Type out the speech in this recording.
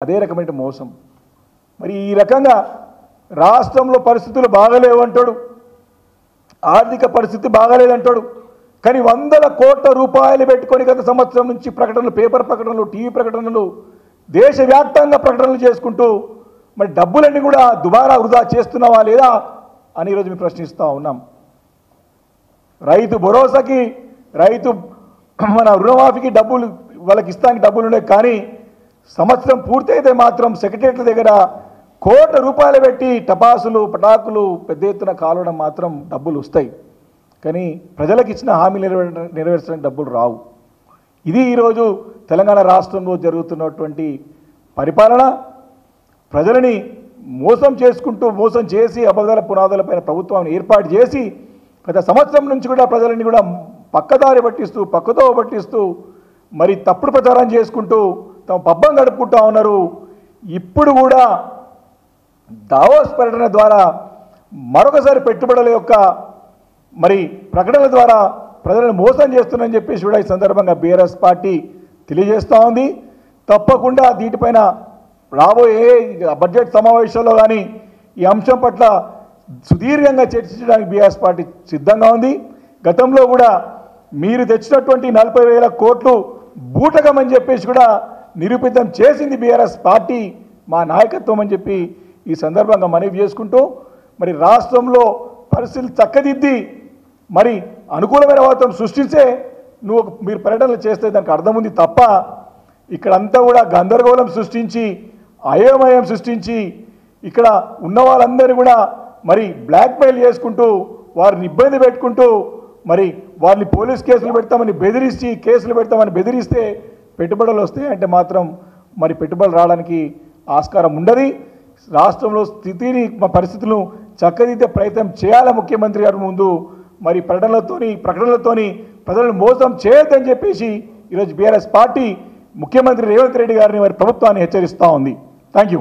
అదే రకమైన మోసం. మరి ఈ రకంగా రాష్ట్రంలో పరిస్థితులు బాగలేవంటాడు, ఆర్థిక పరిస్థితి బాగలేదంటాడు. కానీ వందల కోట్ల రూపాయలు పెట్టుకొని గత సంవత్సరం నుంచి ప్రకటనలు, పేపర్ ప్రకటనలు, టీవీ ప్రకటనలు, దేశవ్యాప్తంగా ప్రకటనలు చేసుకుంటూ మరి డబ్బులన్నీ కూడా దుబారా వృధా చేస్తున్నావా లేదా అని ఈరోజు మేము ప్రశ్నిస్తూ ఉన్నాం. రైతు భరోసాకి, రైతు మన రుణమాఫీకి డబ్బులు వాళ్ళకి ఇస్తానికి డబ్బులు ఉన్నాయి, కానీ సంవత్సరం పూర్తయితే మాత్రం సెక్రటరీల దగ్గర కోట్ల రూపాయలు పెట్టి టపాసులు పటాకులు పెద్ద ఎత్తున కాలవడం మాత్రం డబ్బులు వస్తాయి, కానీ ప్రజలకు ఇచ్చిన హామీలు నెరవేర్చడానికి డబ్బులు రావు. ఇది ఈరోజు తెలంగాణ రాష్ట్రంలో జరుగుతున్నటువంటి పరిపాలన. ప్రజలని మోసం చేసుకుంటూ, మోసం చేసి అబద్ధాల పునాదులపైన ప్రభుత్వాన్ని ఏర్పాటు చేసి గత సంవత్సరం నుంచి కూడా ప్రజలని కూడా పక్కదారి పట్టిస్తూ, పక్కతో పట్టిస్తూ మరి తప్పుడు ప్రచారం చేసుకుంటూ తమ పబ్బం గడుపుకుంటూ ఉన్నారు. ఇప్పుడు కూడా దావోస్ పర్యటన ద్వారా మరొకసారి పెట్టుబడుల యొక్క మరి ప్రకటనల ద్వారా ప్రజలను మోసం చేస్తుందని చెప్పేసి కూడా ఈ సందర్భంగా బీఆర్ఎస్ పార్టీ తెలియజేస్తూ ఉంది. తప్పకుండా దీనిపైన రాబోయే బడ్జెట్ సమావేశంలో కానీ ఈ అంశం పట్ల సుదీర్ఘంగా చర్చించడానికి బీఆర్ఎస్ పార్టీ సిద్ధంగా ఉంది. గతంలో కూడా మీరు తెచ్చినటువంటి 40,000 కోట్లు బూటకమని చెప్పేసి కూడా నిరూపితం చేసింది బీఆర్ఎస్ పార్టీ, మా నాయకత్వం అని చెప్పి ఈ సందర్భంగా మనవి చేసుకుంటూ మరి రాష్ట్రంలో పరిస్థితులు చక్కదిద్ది మరి అనుకూలమైన వాతావరణం సృష్టించే మీరు పర్యటనలు చేస్తే దానికి అర్థం ఉంది తప్ప ఇక్కడంతా కూడా గందరగోళం సృష్టించి, అయోమయం సృష్టించి, ఇక్కడ ఉన్న వాళ్ళందరూ కూడా మరి బ్లాక్మెయిల్ చేసుకుంటూ, వారిని ఇబ్బంది పెట్టుకుంటూ, మరి వారిని పోలీస్ కేసులు పెడతామని బెదిరించి, కేసులు పెడతామని బెదిరిస్తే పెట్టుబడులు వస్తాయి అంటే మాత్రం మరి పెట్టుబడులు రావడానికి ఆస్కారం ఉండదు. రాష్ట్రంలో స్థితిని, పరిస్థితులను చక్కదిద్దే ప్రయత్నం చేయాలి ముఖ్యమంత్రి గారి ముందు. మరి ప్రకటనలతోని ప్రజలను మోసం చేయొద్దని చెప్పేసి ఈరోజు బీఆర్ఎస్ పార్టీ ముఖ్యమంత్రి రేవంత్ రెడ్డి గారిని మరి ప్రభుత్వాన్ని హెచ్చరిస్తూ ఉంది. Thank you.